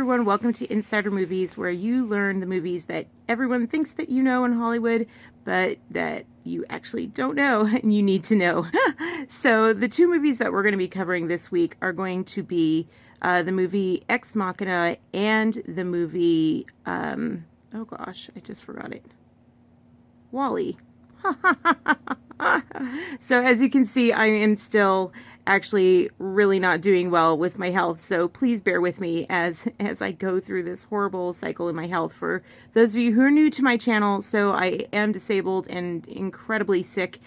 everyone, welcome to Insider Movies, where you learn the movies that everyone thinks that you know in Hollywood, but that you actually don't know and you need to know. So the two movies that we're going to be covering this week are going to be the movie Ex Machina and the movie, oh gosh, I just forgot it, Wall-E. So as you can see, I am still actually really not doing well with my health, so please bear with me as I go through this horrible cycle in my health. For those of you who are new to my channel, so I am disabled and incredibly sick.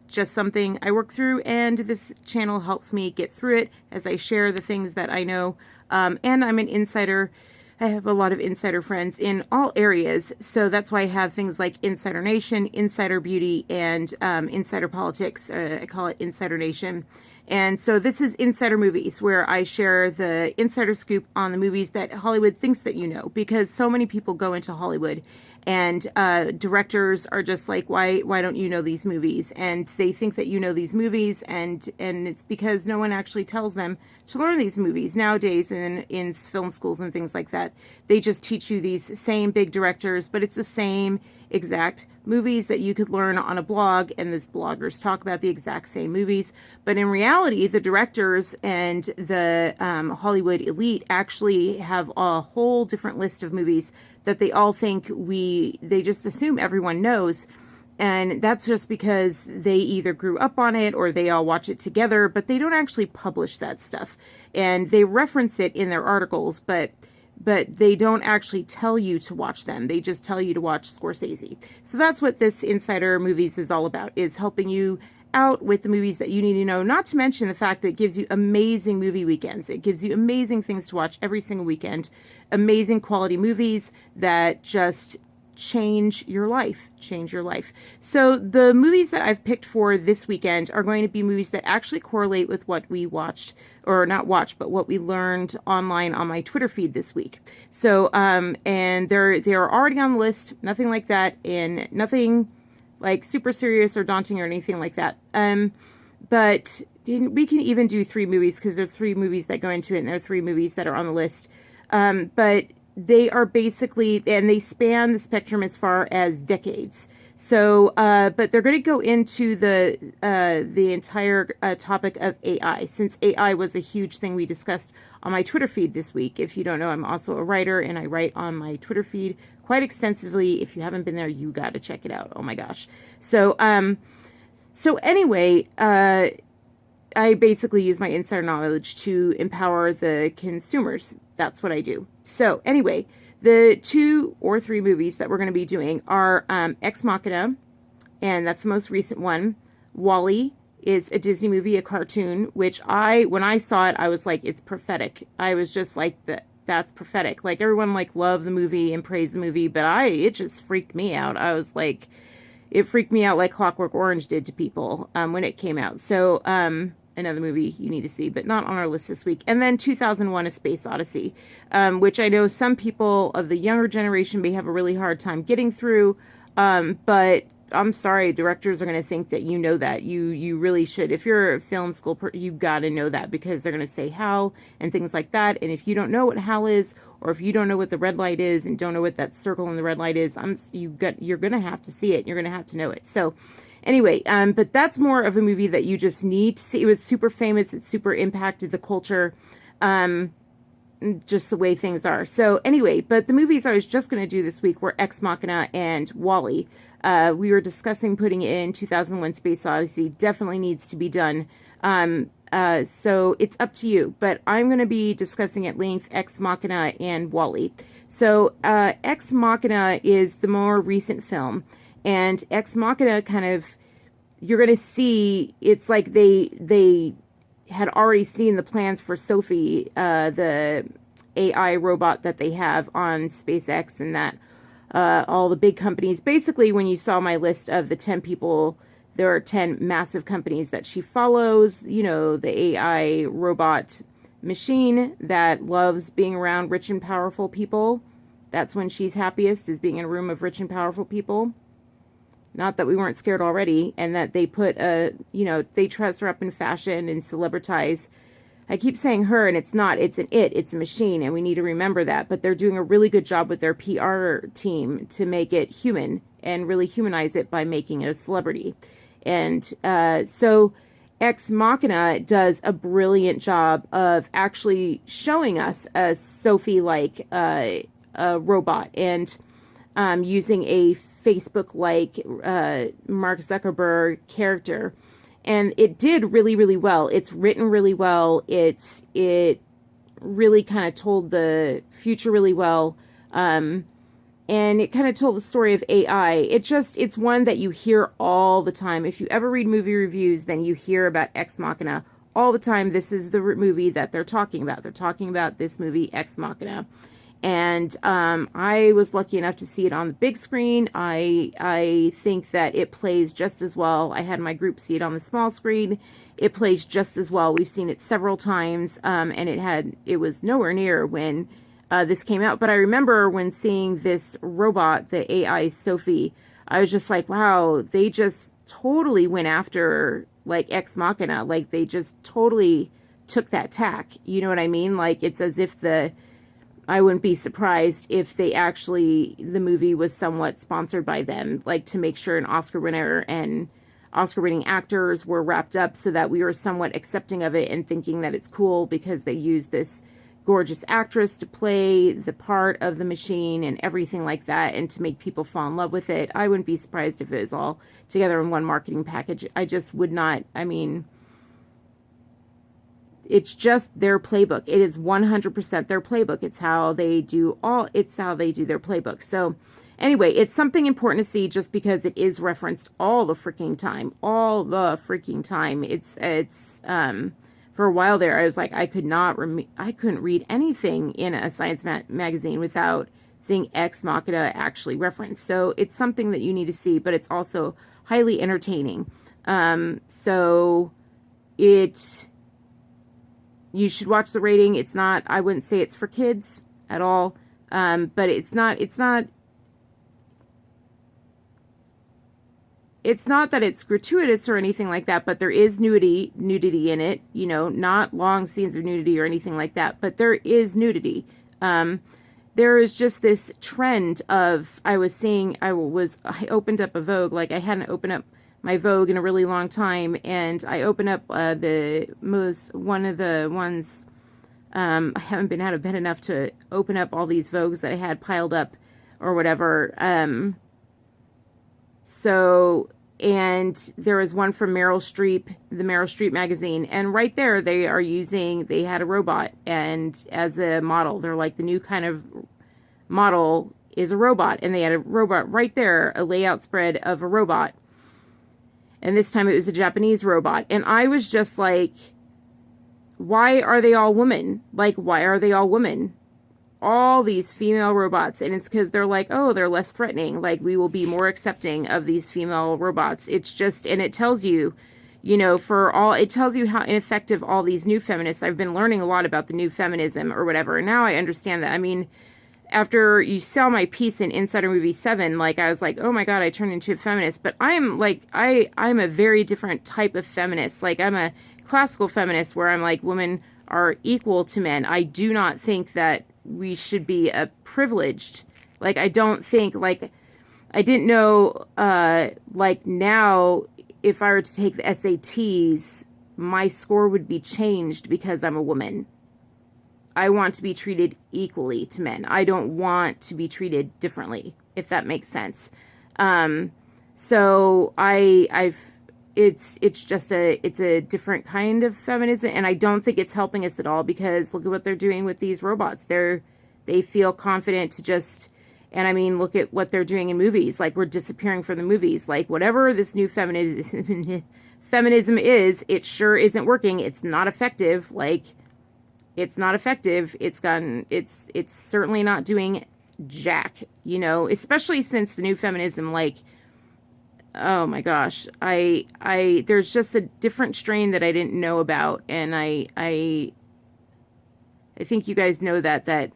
Just something I work through, and this channel helps me get through it as I share the things that I know. And I'm an insider. I have a lot of insider friends in all areas, so that's why I have things like Insider Nation, Insider Beauty, and Insider Politics. I call it Insider Nation. And so this is Insider Movies, where I share the insider scoop on the movies that Hollywood thinks that you know, because so many people go into Hollywood and directors are just like, why don't you know these movies? And they think that you know these movies, and it's because no one actually tells them to learn these movies. Nowadays in film schools and things like that, they just teach you these same big directors, but it's the same exact movies that you could learn on a blog, and these bloggers talk about the exact same movies. But in reality, the directors and the Hollywood elite actually have a whole different list of movies that they all think they just assume everyone knows. And that's just because they either grew up on it or they all watch it together, but they don't actually publish that stuff. And they reference it in their articles, but they don't actually tell you to watch them. They just tell you to watch Scorsese. So that's what this Insider Movies is all about, is helping you out with the movies that you need to know, not to mention the fact that it gives you amazing movie weekends. It gives you amazing things to watch every single weekend, amazing quality movies that just change your life. So the movies that I've picked for this weekend are going to be movies that actually correlate with what we watched, or not watched, but what we learned online on my Twitter feed this week. So, and they're already on the list, nothing like that, and nothing like super serious or daunting or anything like that. But we can even do 3 movies, because there are 3 movies that go into it, and there are 3 movies that are on the list. But they are basically, and they span the spectrum as far as decades. So, but they're going to go into the entire topic of AI, since AI was a huge thing we discussed on my Twitter feed this week. If you don't know, I'm also a writer, and I write on my Twitter feed quite extensively. If you haven't been there, you got to check it out. Oh my gosh. So, anyway, I basically use my insider knowledge to empower the consumers. That's what I do. So anyway, the 2 or 3 movies that we're going to be doing are Ex Machina, and that's the most recent one. Wall-E is a Disney movie, a cartoon, which when I saw it, I was like, it's prophetic. I was just like, that's prophetic. Like, everyone loved the movie and praised the movie, but it just freaked me out. I was like, it freaked me out like Clockwork Orange did to people when it came out. So, another movie you need to see, but not on our list this week. And then 2001: A Space Odyssey, which I know some people of the younger generation may have a really hard time getting through, but I'm sorry, directors are going to think that you know that. You really should. If you're a film school, you got to know that, because they're going to say HAL and things like that. And if you don't know what HAL is, or if you don't know what the red light is and don't know what that circle in the red light is, you're going to have to see it. You're going to have to know it. So anyway, but that's more of a movie that you just need to see. It was super famous. It super impacted the culture, just the way things are. So anyway, but the movies I was just going to do this week were Ex Machina and Wall-E. We were discussing putting it in 2001: Space Odyssey. Definitely needs to be done. So it's up to you. But I'm going to be discussing at length Ex Machina and Wall-E. So Ex Machina is the more recent film. And Ex Machina you're going to see, it's like they had already seen the plans for Sophie, the AI robot that they have on SpaceX, and that all the big companies. Basically, when you saw my list of the 10 people, there are 10 massive companies that she follows. You know, the AI robot machine that loves being around rich and powerful people. That's when she's happiest, is being in a room of rich and powerful people. Not that we weren't scared already, and that they put they dress her up in fashion and celebritize I keep saying her, and it's not. It's an it. It's a machine, and we need to remember that. But they're doing a really good job with their PR team to make it human and really humanize it by making it a celebrity. And so Ex Machina does a brilliant job of actually showing us a Sophie-like a robot, and using a Facebook-like Mark Zuckerberg character. And it did really, really well. It's written really well. It really kind of told the future really well. And it kind of told the story of AI. It's one that you hear all the time. If you ever read movie reviews, then you hear about Ex Machina all the time. This is the movie that they're talking about. They're talking about this movie, Ex Machina. And I was lucky enough to see it on the big screen. I think that it plays just as well. I had my group see it on the small screen. It plays just as well. We've seen it several times, and it was nowhere near when this came out. But I remember when seeing this robot, the AI Sophie, I was just like, wow, they just totally went after like Ex Machina. Like they just totally took that tack. You know what I mean? Like it's as if I wouldn't be surprised if the movie was somewhat sponsored by them, like to make sure an Oscar winner and Oscar-winning actors were wrapped up so that we were somewhat accepting of it and thinking that it's cool because they used this gorgeous actress to play the part of the machine and everything like that, and to make people fall in love with it. I wouldn't be surprised if it was all together in one marketing package. I just would not. I mean, it's just their playbook. It is 100% their playbook. It's how they do their playbook. So anyway, it's something important to see just because it is referenced all the freaking time. All the freaking time. It's for a while there, I was like, I couldn't read anything in a science magazine without seeing Ex Machina actually referenced. So it's something that you need to see, but it's also highly entertaining. You should watch the rating. I wouldn't say it's for kids at all. But it's not that it's gratuitous or anything like that, but there is nudity in it, not long scenes of nudity or anything like that, but there is nudity. There is just this trend of, I opened up a Vogue, like I hadn't opened up my Vogue in a really long time, and I opened up one of the ones, I haven't been out of bed enough to open up all these Vogues that I had piled up or whatever. And there was one from Meryl Streep, the Meryl Streep magazine, and right there they had a robot and as a model. They're like, the new kind of model is a robot, and they had a robot right there, a layout spread of a robot. And this time it was a Japanese robot. And I was just like, why are they all women? Like, why are they all women? All these female robots. And it's because they're like, oh, they're less threatening. Like, we will be more accepting of these female robots. It's just, and it tells you, it tells you how ineffective all these new feminists, I've been learning a lot about the new feminism or whatever. And now I understand that. I mean, after you saw my piece in Insider Movie 7, like, I was like, oh my God, I turned into a feminist. But I'm like, I'm a very different type of feminist. Like, I'm a classical feminist where I'm like, women are equal to men. I do not think that we should be privileged. Like, I don't think, like, I didn't know, like, now, if I were to take the SATs, my score would be changed because I'm a woman. I want to be treated equally to men. I don't want to be treated differently, if that makes sense. So it's just a different kind of feminism, and I don't think it's helping us at all, because look at what they're doing with these robots. They feel confident to just, and I mean, look at what they're doing in movies. Like, we're disappearing from the movies. Like, whatever this new feminism is, it sure isn't working. It's not effective. Like, it's not effective. It's certainly not doing jack, especially since the new feminism, like, oh my gosh, there's just a different strain that I didn't know about. And I think you guys know that I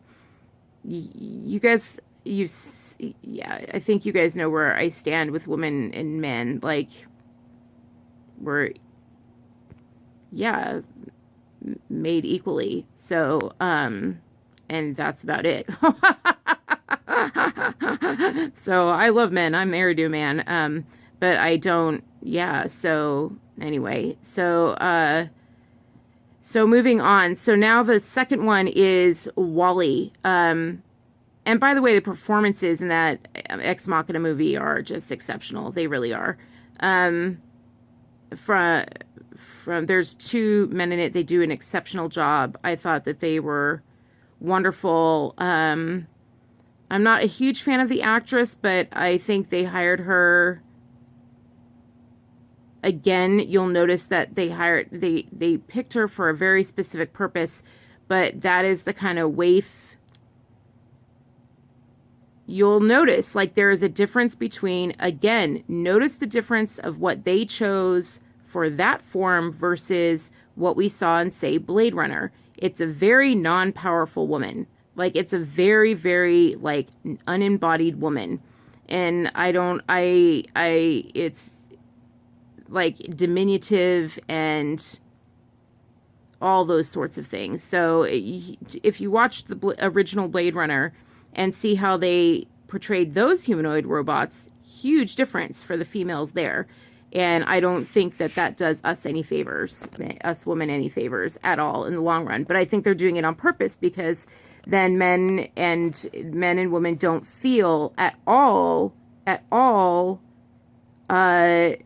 think you guys know where I stand with women and men. Like, made equally. So, and that's about it. So I love men. I'm married to a man. But I don't, yeah. So anyway, so moving on. So now the second one is Wall-E. And by the way, the performances in that Ex Machina movie are just exceptional. They really are. From there's two men in it. They do an exceptional job. I thought that they were wonderful. I'm not a huge fan of the actress, but I think they hired her. Again, you'll notice that they picked her for a very specific purpose, but that is the kind of waif. You'll notice, like, there is a difference between, again, notice the difference of what they chose for that form versus what we saw in, say, Blade Runner. It's a very non-powerful woman. Like, it's a very, very, like, unembodied woman. And it's like diminutive and all those sorts of things. So if you watch the original Blade Runner and see how they portrayed those humanoid robots, huge difference for the females there. And I don't think that that does us any favors, us women any favors at all in the long run. But I think they're doing it on purpose because then men and women don't feel at all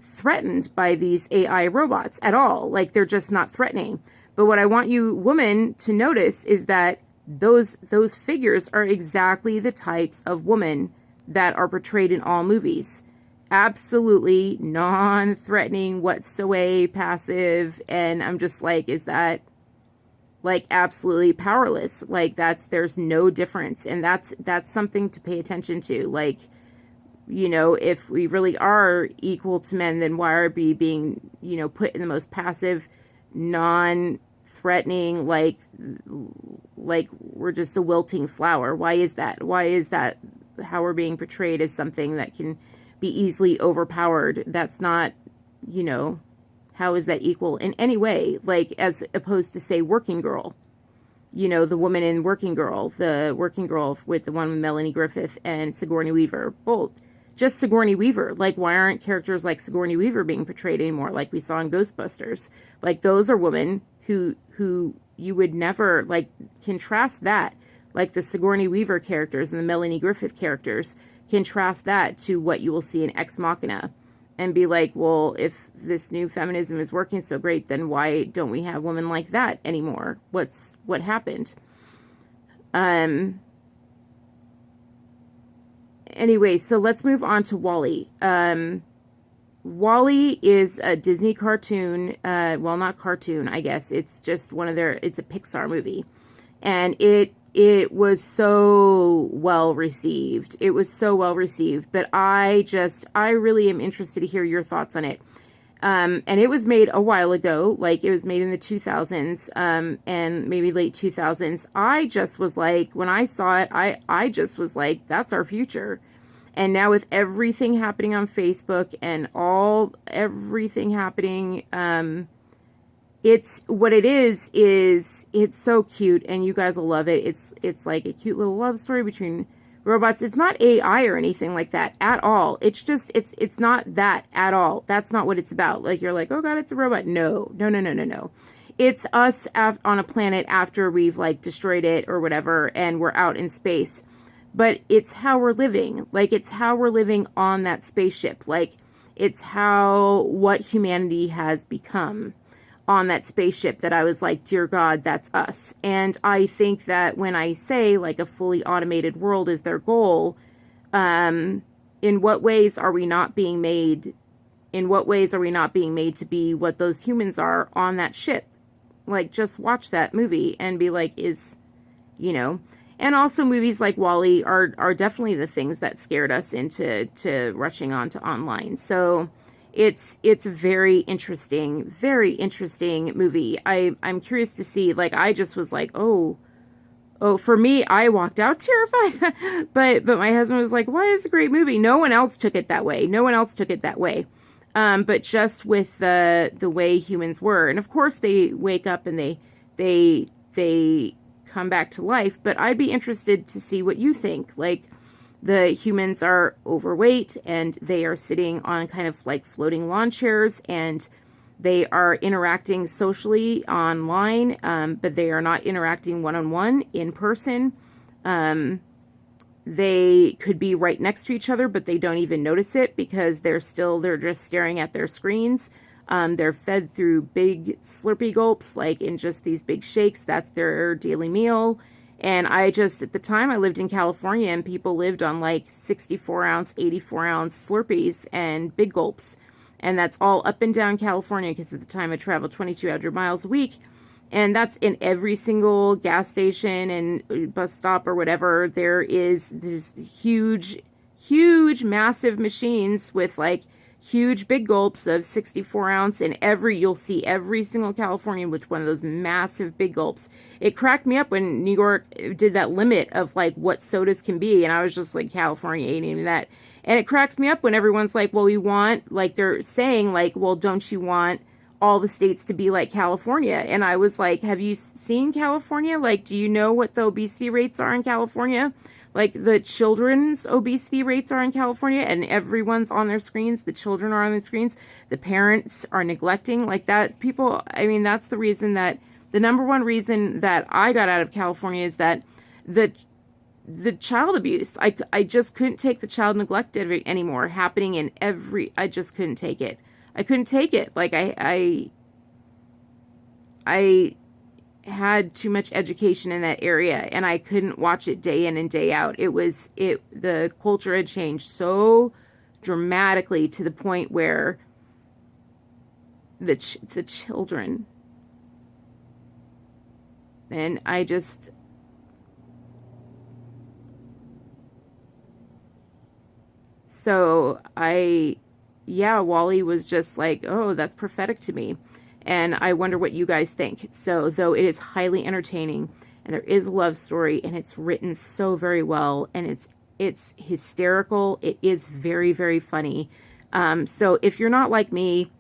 threatened by these AI robots at all. Like, they're just not threatening. But what I want you women to notice is that those figures are exactly the types of women that are portrayed in all movies. Absolutely non-threatening whatsoever, passive, and I'm just like, is that like absolutely powerless? Like, there's no difference, and that's something to pay attention to. Like, you know, if we really are equal to men, then why are we being, you know, put in the most passive, non-threatening, like we're just a wilting flower? Why is that? Why is that how we're being portrayed as something that can be easily overpowered? That's not, you know, how is that equal in any way? Like, as opposed to, say, Working Girl. You know, the woman in Working Girl, the Working Girl with the one with Melanie Griffith and Sigourney Weaver. Both. Just Sigourney Weaver. Like, why aren't characters like Sigourney Weaver being portrayed anymore, like we saw in Ghostbusters? Like, those are women who you would never, like, contrast that. Like, the Sigourney Weaver characters and the Melanie Griffith characters, contrast that to what you will see in Ex Machina. And be like, well, if this new feminism is working so great, then why don't we have women like that anymore? What happened? Anyway, so let's move on to Wall-E. Wall-E is a Disney cartoon. Well, not cartoon, I guess. It's just it's a Pixar movie. And it was so well received. It was so well received. But I really am interested to hear your thoughts on it. And it was made a while ago. Like, it was made in the 2000s, and maybe late 2000s. I just was like, when I saw it, I just was like, that's our future. And now with everything happening on Facebook and everything happening, it's what it is it's so cute, and you guys will love it. It's like a cute little love story between robots. It's not AI or anything like that at all. It's just, it's not that at all. That's not what it's about. Like, you're like, oh God, it's a robot. No. It's us on a planet after we've, like, destroyed it or whatever, and we're out in space. But it's how we're living. Like, it's how we're living on that spaceship. Like, it's what humanity has become on that spaceship, that I was like, dear God, that's us. And I think that when I say, like, a fully automated world is their goal, in what ways are we not being made? In what ways are we not being made to be what those humans are on that ship? Like, just watch that movie and be like, you know. And also movies like Wall-E are definitely the things that scared us into rushing onto online. So it's a very interesting movie. I'm curious to see, like, I just was like, oh, for me, I walked out terrified. but my husband was like, why is it a great movie? No one else took it that way. But just with the way humans were. And of course they wake up and they they come back to life. But I'd be interested to see what you think. Like, the humans are overweight and they are sitting on kind of like floating lawn chairs, and they are interacting socially online, but they are not interacting one-on-one in person. They could be right next to each other, but they don't even notice it because they're just staring at their screens. They're fed through big slurpy gulps, like in just these big shakes. That's their daily meal. And at the time I lived in California, and people lived on like 64 ounce, 84 ounce Slurpees and big gulps. And that's all up and down California, because at the time I traveled 2,200 miles a week. And that's in every single gas station and bus stop or whatever. There is these huge, massive machines with like huge big gulps of 64 ounce, and you'll see every single Californian with one of those massive big gulps. It cracked me up when New York did that limit of like what sodas can be, and I was just like, California ain't even that. And it cracks me up when everyone's like, well, we want, like, they're saying like, well, don't you want all the states to be like California? And I was like, have you seen California? Like, do you know what the obesity rates are in California? Like, the children's obesity rates are in California, and everyone's on their screens. The children are on their screens. The parents are neglecting, like that. People, I mean, that's the number one reason that I got out of California is that the child abuse. I just couldn't take the child neglect anymore happening in I just couldn't take it. I couldn't take it. Like, I had too much education in that area, and I couldn't watch it day in and day out. The culture had changed so dramatically to the point where the children, and Wall-E was just like, oh, that's prophetic to me. And I wonder what you guys think. So, though it is highly entertaining, and there is a love story, and it's written so very well, and it's hysterical, it is very, very funny. So if you're not like me,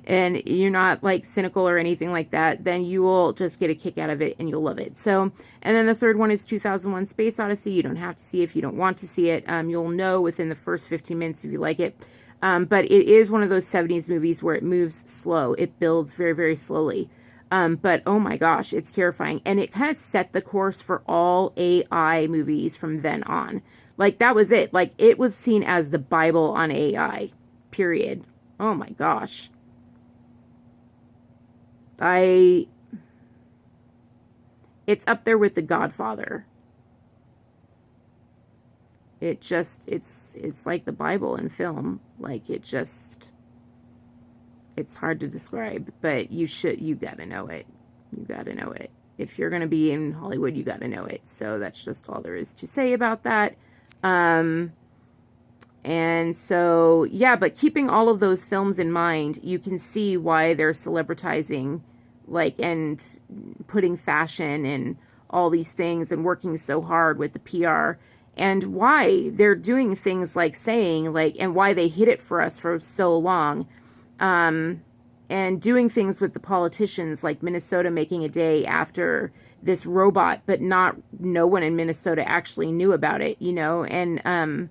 and you're not like cynical or anything like that, then you will just get a kick out of it and you'll love it. So, and then the third one is 2001 Space Odyssey. You don't have to see it if you don't want to see it. You'll know within the first 15 minutes if you like it. But it is one of those 70s movies where it moves slow. It builds very, very slowly. But oh my gosh, it's terrifying. And it kind of set the course for all AI movies from then on. Like, that was it. Like, it was seen as the Bible on AI, period. Oh my gosh. It's up there with The Godfather. It's like the Bible in film. Like, it's hard to describe, but you gotta know it. You gotta know it. If you're gonna be in Hollywood, you gotta know it. So that's just all there is to say about that. And so, yeah, but keeping all of those films in mind, you can see why they're celebritizing, like, and putting fashion and all these things and working so hard with the PR, and why they're doing things like saying, like, and why they hid it for us for so long, and doing things with the politicians, like Minnesota making a day after this robot, but no one in Minnesota actually knew about it, you know, and,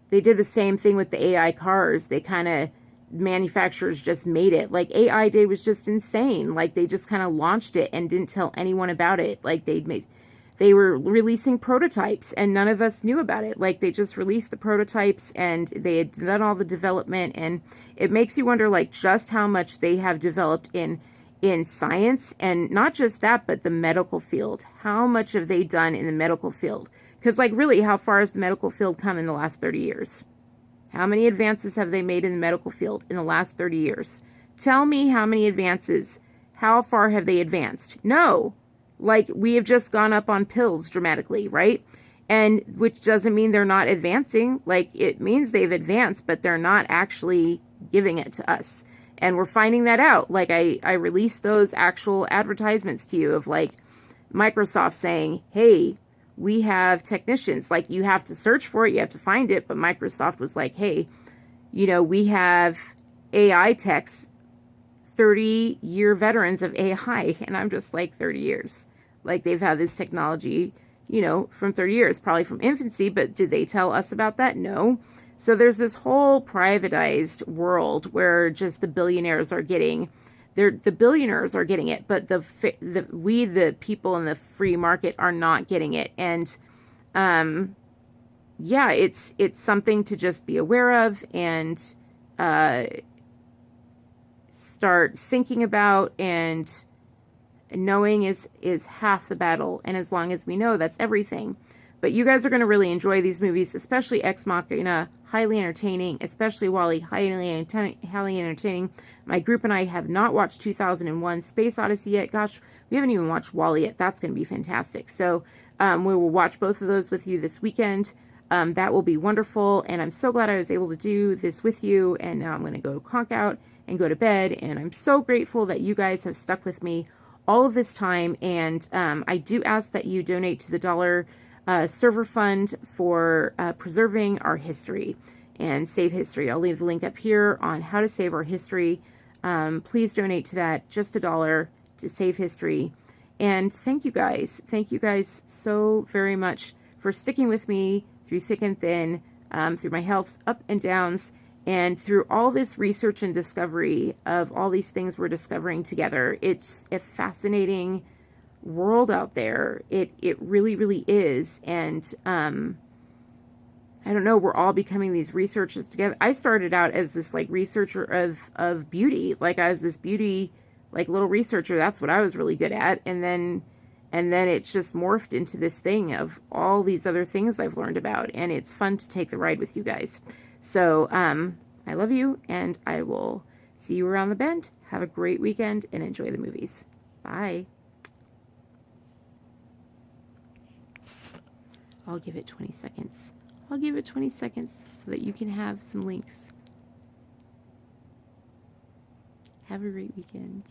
they did the same thing with the AI cars. They kind of, manufacturers just made it. Like, AI Day was just insane. Like, they just kind of launched it and didn't tell anyone about it. Like, they were releasing prototypes and none of us knew about it. Like, they just released the prototypes and they had done all the development. And it makes you wonder, like, just how much they have developed in science, and not just that, but the medical field. How much have they done in the medical field? Because, like, really, how far has the medical field come in the last 30 years? How many advances have they made in the medical field in the last 30 years? Tell me how many advances. How far have they advanced? No. Like, we have just gone up on pills dramatically, right? And which doesn't mean they're not advancing. Like, it means they've advanced, but they're not actually giving it to us. And we're finding that out. Like, I released those actual advertisements to you of, like, Microsoft saying, hey, we have technicians. Like, you have to search for it, you have to find it, but Microsoft was like, hey, you know, we have AI techs 30-year veterans of AI. And I'm just like, 30 years. Like, they've had this technology, you know, from 30 years, probably from infancy, but did they tell us about that? No. So there's this whole privatized world where just the billionaires are getting, the billionaires are getting it, but we, the people in the free market, are not getting it. And yeah, it's something to just be aware of and start thinking about, and knowing is half the battle. And as long as we know, that's everything. But you guys are going to really enjoy these movies, especially Ex Machina, highly entertaining, especially Wall-E, highly entertaining. My group and I have not watched 2001 Space Odyssey yet. Gosh, we haven't even watched Wall-E yet. That's going to be fantastic. So we will watch both of those with you this weekend. That will be wonderful, and I'm so glad I was able to do this with you. And now I'm going to go conk out and go to bed, and I'm so grateful that you guys have stuck with me all of this time. And I do ask that you donate to the Dollar Server Fund for preserving our history and save history. I'll leave the link up here on how to save our history. Please donate to that, just $1 to save history. And thank you guys so very much for sticking with me through thick and thin, through my health's up and downs, and through all this research and discovery of all these things we're discovering together. It's a fascinating world out there. It really, really is. And I don't know, we're all becoming these researchers together. I started out as this like researcher of beauty. Like, I was this beauty like little researcher. That's what I was really good at. And then it's just morphed into this thing of all these other things I've learned about, and it's fun to take the ride with you guys. So I love you, and I will see you around the bend. Have a great weekend and enjoy the movies. Bye. I'll give it 20 seconds. I'll give it 20 seconds so that you can have some links. Have a great weekend.